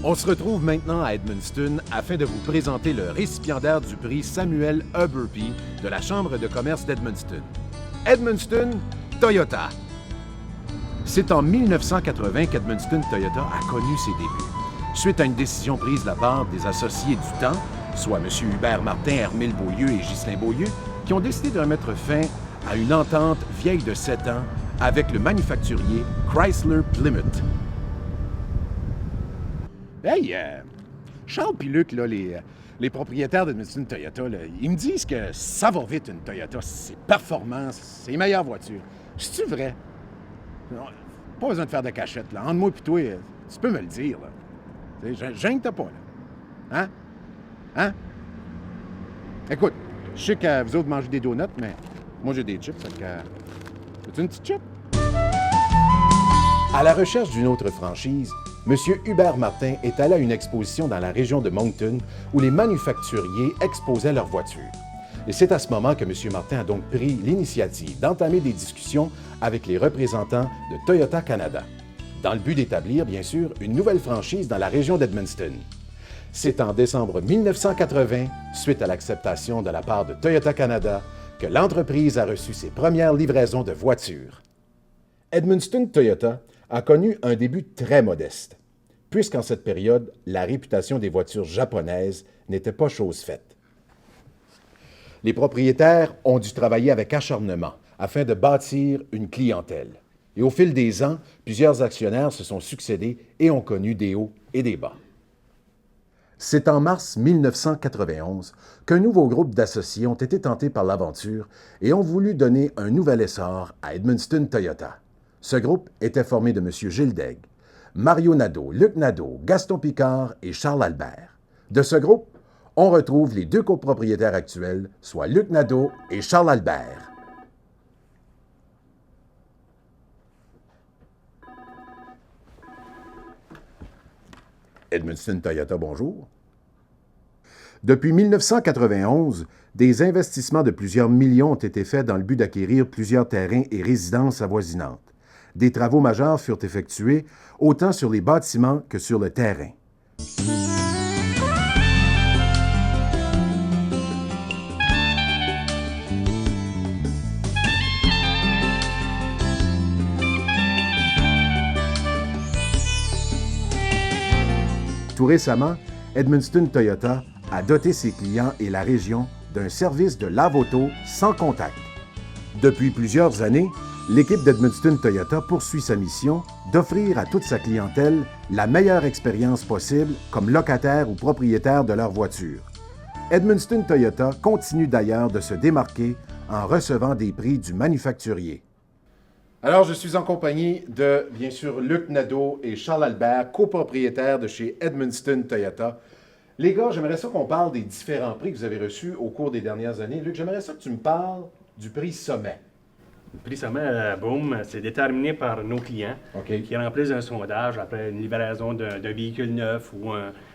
On se retrouve maintenant à Edmundston afin de vous présenter le récipiendaire du prix Samuel Huberty de la Chambre de commerce d'Edmundston. Edmundston Toyota. C'est en 1980 qu'Edmundston Toyota a connu ses débuts. Suite à une décision prise de la part des associés du temps, soit M. Hubert Martin, Hermile Beaulieu et Ghislain Beaulieu, qui ont décidé de mettre fin à une entente vieille de 7 ans avec le manufacturier Chrysler Plymouth. Hey, Charles et Luc, là, les propriétaires d'Edmundston Toyota, là, ils me disent que ça va vite, une Toyota. C'est performant, c'est les meilleures voitures. C'est-tu vrai? Non, pas besoin de faire de cachette, là. Entre moi et toi, tu peux me le dire, là. Gêne-toi pas, là. Hein? Hein? Écoute, je sais que vous autres mangez des donuts, mais moi, j'ai des chips, fait que... Veux-tu une petite chip? À la recherche d'une autre franchise, M. Hubert Martin est allé à une exposition dans la région de Moncton où les manufacturiers exposaient leurs voitures. Et c'est à ce moment que M. Martin a donc pris l'initiative d'entamer des discussions avec les représentants de Toyota Canada, dans le but d'établir, bien sûr, une nouvelle franchise dans la région d'Edmundston. C'est en décembre 1980, suite à l'acceptation de la part de Toyota Canada, que l'entreprise a reçu ses premières livraisons de voitures. Edmundston Toyota a connu un début très modeste, puisqu'en cette période, la réputation des voitures japonaises n'était pas chose faite. Les propriétaires ont dû travailler avec acharnement afin de bâtir une clientèle. Et au fil des ans, plusieurs actionnaires se sont succédés et ont connu des hauts et des bas. C'est en mars 1991 qu'un nouveau groupe d'associés ont été tentés par l'aventure et ont voulu donner un nouvel essor à Edmundston Toyota. Ce groupe était formé de M. Gilles Daigle, Mario Nadeau, Luc Nadeau, Gaston Picard et Charles Albert. De ce groupe, on retrouve les deux copropriétaires actuels, soit Luc Nadeau et Charles Albert. Edmundston Toyota, bonjour. Depuis 1991, des investissements de plusieurs millions ont été faits dans le but d'acquérir plusieurs terrains et résidences avoisinantes. Des travaux majeurs furent effectués autant sur les bâtiments que sur le terrain. Tout récemment, Edmundston Toyota a doté ses clients et la région d'un service de lave-auto sans contact. Depuis plusieurs années, l'équipe d'Edmundston Toyota poursuit sa mission d'offrir à toute sa clientèle la meilleure expérience possible comme locataire ou propriétaire de leur voiture. Edmundston Toyota continue d'ailleurs de se démarquer en recevant des prix du manufacturier. Alors, je suis en compagnie de, bien sûr, Luc Nadeau et Charles Albert, copropriétaires de chez Edmundston Toyota. Les gars, j'aimerais ça qu'on parle des différents prix que vous avez reçus au cours des dernières années. Luc, j'aimerais ça que tu me parles du prix Sommet. Le prix Sommet, boom, c'est déterminé par nos clients qui remplissent un sondage après une livraison d'un véhicule neuf ou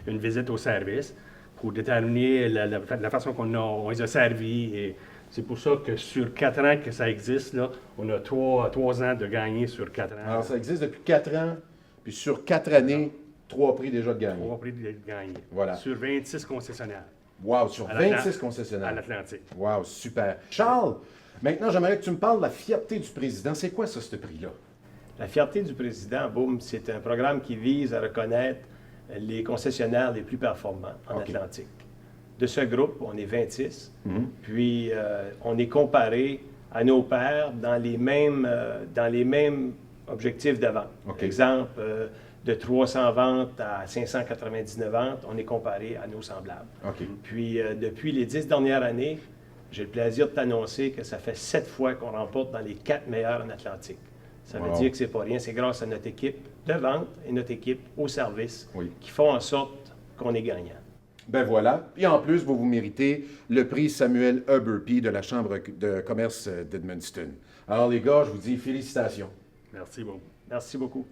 une visite au service pour déterminer la façon qu'on les a servis. Et c'est pour ça que sur 4 ans que ça existe, là, on a 3 ans de gagner sur 4 ans. Alors, ça existe depuis 4 ans, puis sur 4 années, 3 prix déjà de gagner. 3 prix de gagner. Voilà. Sur 26 concessionnaires. Wow, sur 26 concessionnaires. À l'Atlantique. Wow, super. Charles, maintenant, j'aimerais que tu me parles de la fierté du président. C'est quoi ça, ce prix-là? La fierté du président, boom, c'est un programme qui vise à reconnaître les concessionnaires les plus performants en Atlantique. De ce groupe, on est 26, puis on est comparé à nos pairs dans les mêmes objectifs de vente. Exemple, de 300 ventes à 599 ventes, on est comparé à nos semblables. Puis depuis les 10 dernières années, j'ai le plaisir de t'annoncer que ça fait 7 fois qu'on remporte dans les 4 meilleurs en Atlantique. Ça veut dire que c'est pas rien, c'est grâce à notre équipe de vente et notre équipe au service qui font en sorte qu'on est gagnant. Ben voilà. Et en plus, vous méritez le prix Samuel Huberty de la Chambre de commerce d'Edmundston. Alors les gars, je vous dis félicitations. Merci beaucoup. Merci beaucoup.